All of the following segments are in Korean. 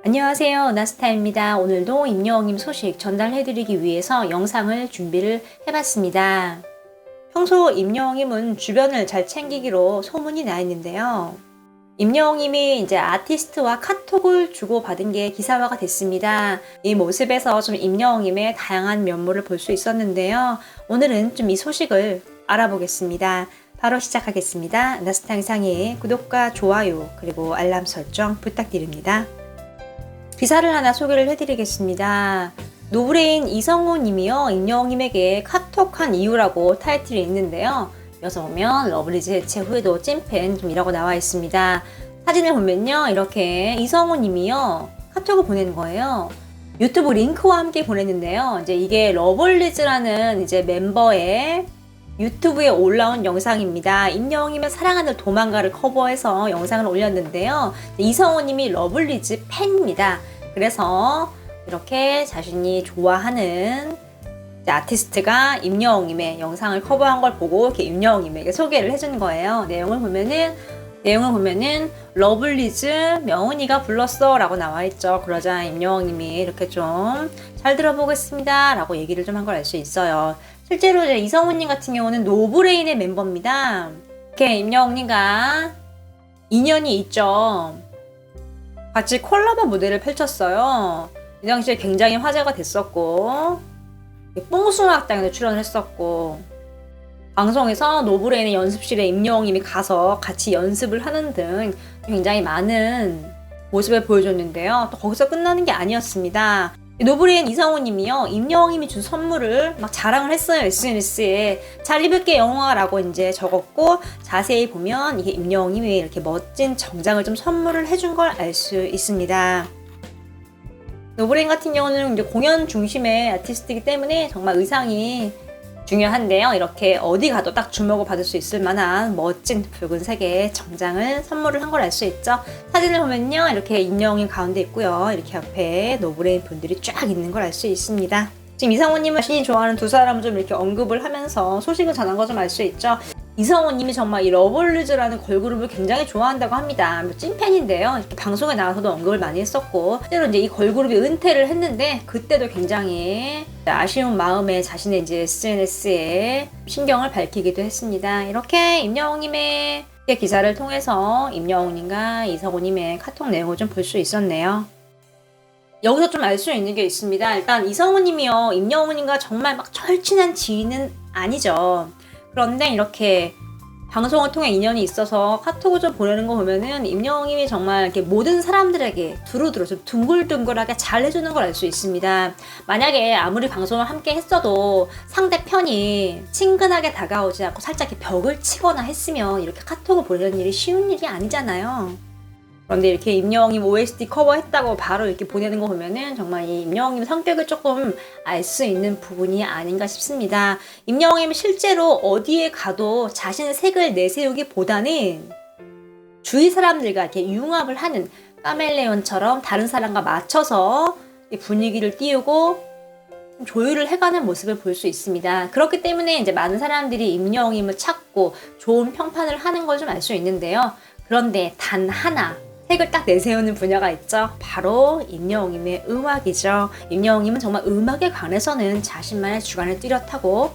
안녕하세요. 나스타입니다. 오늘도 임여웅님 소식 전달해드리기 위해서 영상을 준비를 해봤습니다. 평소 임여웅님은 주변을 잘 챙기기로 소문이 나 있는데요. 임여웅님이 이제 아티스트와 카톡을 주고받은 게 기사화가 됐습니다. 이 모습에서 좀 임여웅님의 다양한 면모를 볼 수 있었는데요. 오늘은 좀 이 소식을 알아보겠습니다. 바로 시작하겠습니다. 나스타 영상에 구독과 좋아요 그리고 알람 설정 부탁드립니다. 기사를 하나 소개를 해드리겠습니다. 노브레인 이성호 님이요. 임여웅님에게 카톡한 이유라고 타이틀이 있는데요. 이어서 보면 러블리즈 해체 후에도 찐팬 이라고 나와 있습니다. 사진을 보면요. 이렇게 이성호 님이요. 카톡을 보낸 거예요. 유튜브 링크와 함께 보냈는데요. 이제 이게 러블리즈라는 이제 멤버의 유튜브에 올라온 영상입니다. 임여웅님의 사랑하는 도망가를 커버해서 영상을 올렸는데요. 이성호님이 러블리즈 팬입니다. 그래서 이렇게 자신이 좋아하는 아티스트가 임여웅님의 영상을 커버한 걸 보고 이렇게 임여웅님에게 소개를 해준 거예요. 내용을 보면은 러블리즈 명훈이가 불렀어 라고 나와 있죠. 그러자 임여웅님이 이렇게 좀 잘 들어보겠습니다 라고 얘기를 좀 한 걸 알 수 있어요. 실제로 이제 이성훈님 같은 경우는 노브레인의 멤버입니다. 이렇게 임여웅님과 인연이 있죠. 같이 콜라보 무대를 펼쳤어요. 이 당시에 굉장히 화제가 됐었고 뽕숭아학당에도 출연을 했었고 방송에서 노브레인의 연습실에 임여웅님이 가서 같이 연습을 하는 등 굉장히 많은 모습을 보여줬는데요. 또 거기서 끝나는 게 아니었습니다. 노브레인 이성호님이요. 임여웅님이 준 선물을 막 자랑을 했어요. SNS에. 잘 입을게 영웅아라고 이제 적었고 자세히 보면 이게 임여웅님이 이렇게 멋진 정장을 좀 선물을 해준 걸 알 수 있습니다. 노브레인 같은 경우는 이제 공연 중심의 아티스트이기 때문에 정말 의상이 중요한데요. 이렇게 어디 가도 딱 주목을 받을 수 있을 만한 멋진 붉은색의 정장을 선물을 한 걸 알 수 있죠. 사진을 보면요. 이렇게 임여웅님 가운데 있고요. 이렇게 옆에 노브레인 분들이 쫙 있는 걸 알 수 있습니다. 지금 이성호님은 자신이 좋아하는 두 사람을 좀 이렇게 언급을 하면서 소식을 전한 거 좀 알 수 있죠. 이성호님이 정말 이 러블리즈라는 걸그룹을 굉장히 좋아한다고 합니다. 찐팬인데요. 이렇게 방송에 나와서도 언급을 많이 했었고 실제로 이제 이 걸그룹이 은퇴를 했는데 그때도 굉장히 아쉬운 마음에 자신의 이제 SNS에 신경을 밝히기도 했습니다. 이렇게 임여웅님의 기사를 통해서 임여웅님과 이성호님의 카톡 내용을 좀 볼 수 있었네요. 여기서 좀 알 수 있는 게 있습니다. 일단 이성호님이요. 임여웅님과 정말 막 절친한 지인은 아니죠. 그런데 이렇게 방송을 통해 인연이 있어서 카톡을 좀 보내는 거 보면은 임여웅님이 정말 이렇게 모든 사람들에게 두루두루 좀 둥글둥글하게 잘 해주는 걸 알 수 있습니다. 만약에 아무리 방송을 함께 했어도 상대편이 친근하게 다가오지 않고 살짝 이렇게 벽을 치거나 했으면 이렇게 카톡을 보내는 일이 쉬운 일이 아니잖아요. 그런데 이렇게 임여웅님 OST 커버했다고 바로 이렇게 보내는 거 보면은 정말 이 임여웅님 성격을 조금 알 수 있는 부분이 아닌가 싶습니다. 임여웅님은 실제로 어디에 가도 자신의 색을 내세우기보다는 주위 사람들과 이렇게 융합을 하는 카멜레온처럼 다른 사람과 맞춰서 분위기를 띄우고 조율을 해가는 모습을 볼 수 있습니다. 그렇기 때문에 이제 많은 사람들이 임여웅님을 찾고 좋은 평판을 하는 걸 좀 알 수 있는데요. 그런데 단 하나 색을 딱 내세우는 분야가 있죠. 바로 임여웅님의 음악이죠. 임여웅님은 정말 음악에 관해서는 자신만의 주관을 뚜렷하고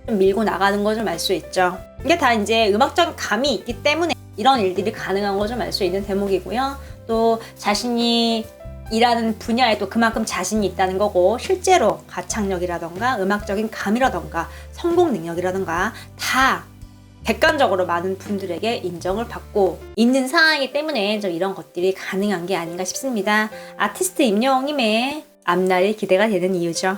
좀 밀고 나가는 걸 좀 알 수 있죠. 이게 다 이제 음악적인 감이 있기 때문에 이런 일들이 가능한 걸 좀 알 수 있는 대목이고요. 또 자신이 일하는 분야에 또 그만큼 자신이 있다는 거고 실제로 가창력이라던가 음악적인 감이라던가 성공 능력이라던가 다 객관적으로 많은 분들에게 인정을 받고 있는 상황이기 때문에 좀 이런 것들이 가능한 게 아닌가 싶습니다. 아티스트 임여웅님의 앞날이 기대가 되는 이유죠.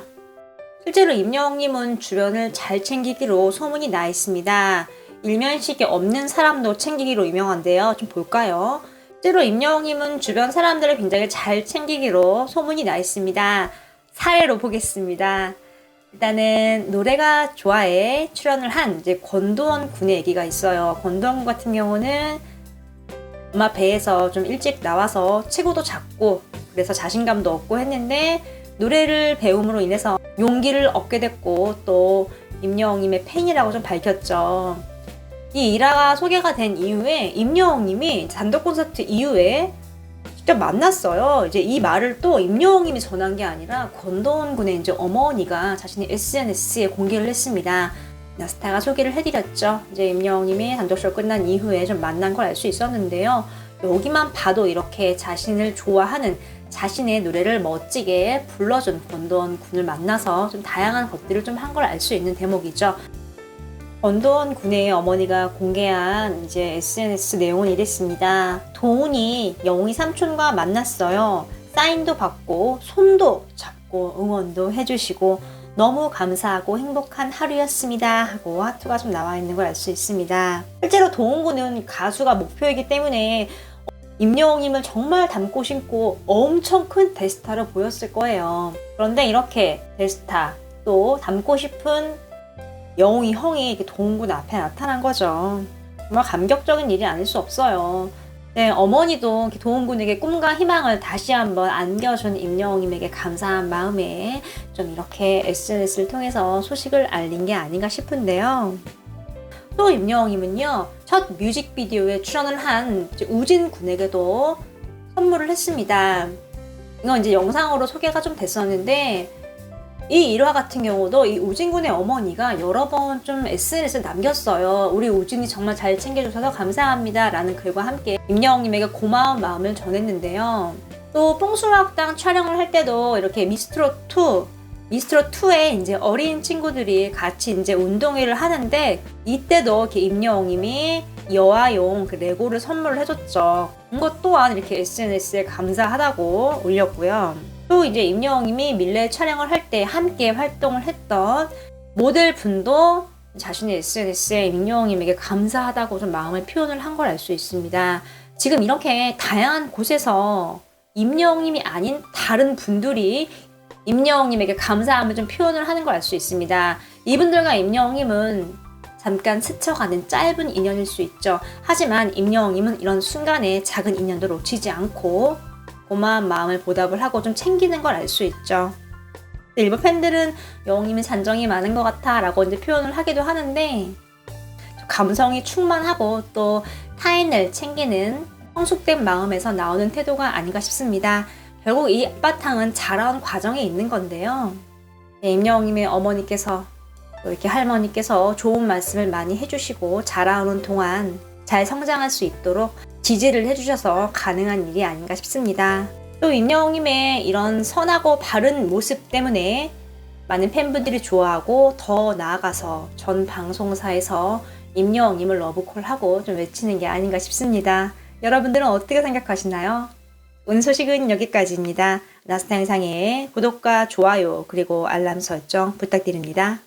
실제로 임여웅님은 주변을 잘 챙기기로 소문이 나 있습니다. 일면식이 없는 사람도 챙기기로 유명한데요. 좀 볼까요? 실제로 임여웅님은 주변 사람들을 굉장히 잘 챙기기로 소문이 나 있습니다. 사례로 보겠습니다. 일단은 노래가 좋아에 출연을 한 이제 권도원 군의 얘기가 있어요. 권도원 군 같은 경우는 엄마 배에서 좀 일찍 나와서 체구도 작고 그래서 자신감도 얻고 했는데 노래를 배움으로 인해서 용기를 얻게 됐고 또 임여웅님의 팬이라고 좀 밝혔죠. 이 일화가 소개가 된 이후에 임여웅님이 단독 콘서트 이후에 직접 만났어요. 이제 이 말을 또 임영웅님이 전한 게 아니라 권도원 군의 이제 어머니가 자신의 SNS에 공개를 했습니다. 나스타가 소개를 해드렸죠. 이제 임영웅님이 단독 쇼 끝난 이후에 좀 만난 걸 알 수 있었는데요. 여기만 봐도 이렇게 자신을 좋아하는 자신의 노래를 멋지게 불러준 권도원 군을 만나서 좀 다양한 것들을 좀 한 걸 알 수 있는 대목이죠. 권도원 군의 어머니가 공개한 이제 SNS 내용은 이랬습니다. 도훈이 영웅이 삼촌과 만났어요. 사인도 받고 손도 잡고 응원도 해주시고 너무 감사하고 행복한 하루였습니다 하고 하트가 좀 나와 있는 걸 알 수 있습니다. 실제로 도훈 군은 가수가 목표이기 때문에 임영웅님을 정말 닮고 싶고 엄청 큰 대스타로 보였을 거예요. 그런데 이렇게 대스타 또 닮고 싶은 영웅이 형이 이렇게 도훈군 앞에 나타난 거죠. 정말 감격적인 일이 아닐 수 없어요. 네, 어머니도 도훈군에게 꿈과 희망을 다시 한번 안겨준 임영웅님에게 감사한 마음에 좀 이렇게 SNS를 통해서 소식을 알린 게 아닌가 싶은데요. 또 임영웅님은요, 첫 뮤직비디오에 출연을 한 우진 군에게도 선물을 했습니다. 이건 이제 영상으로 소개가 좀 됐었는데, 이 일화 같은 경우도 이 우진 군의 어머니가 여러 번 좀 SNS에 남겼어요. 우리 우진이 정말 잘 챙겨주셔서 감사합니다 라는 글과 함께 임영웅님에게 고마운 마음을 전했는데요. 또 뽕수학당 촬영을 할 때도 이렇게 미스트롯2에 이제 어린 친구들이 같이 이제 운동회를 하는데 이때도 이렇게 임영웅님이 여아용 그 레고를 선물을 해줬죠. 이것 또한 이렇게 SNS에 감사하다고 올렸고요. 또 이제 임영웅님이 밀레 촬영을 할 때 함께 활동을 했던 모델 분도 자신의 SNS에 임영웅님에게 감사하다고 좀 마음을 표현을 한 걸 알 수 있습니다. 지금 이렇게 다양한 곳에서 임영웅님이 아닌 다른 분들이 임영웅님에게 감사함을 좀 표현을 하는 걸 알 수 있습니다. 이분들과 임영웅님은 잠깐 스쳐가는 짧은 인연일 수 있죠. 하지만 임영웅님은 이런 순간에 작은 인연도 놓치지 않고 고마운 마음을 보답을 하고 좀 챙기는 걸 알 수 있죠. 일부 팬들은 영웅님이 잔정이 많은 것 같아 라고 이제 표현을 하기도 하는데 감성이 충만하고 또 타인을 챙기는 성숙된 마음에서 나오는 태도가 아닌가 싶습니다. 결국 이 앞바탕은 자라온 과정에 있는 건데요. 네, 임영웅님의 어머니께서 또 이렇게 할머니께서 좋은 말씀을 많이 해주시고 자라오는 동안 잘 성장할 수 있도록 지지를 해주셔서 가능한 일이 아닌가 싶습니다. 또 임영웅님의 이런 선하고 바른 모습 때문에 많은 팬분들이 좋아하고 더 나아가서 전 방송사에서 임영웅님을 러브콜하고 좀 외치는 게 아닌가 싶습니다. 여러분들은 어떻게 생각하시나요? 오늘 소식은 여기까지입니다. 나스타 영상에 구독과 좋아요 그리고 알람 설정 부탁드립니다.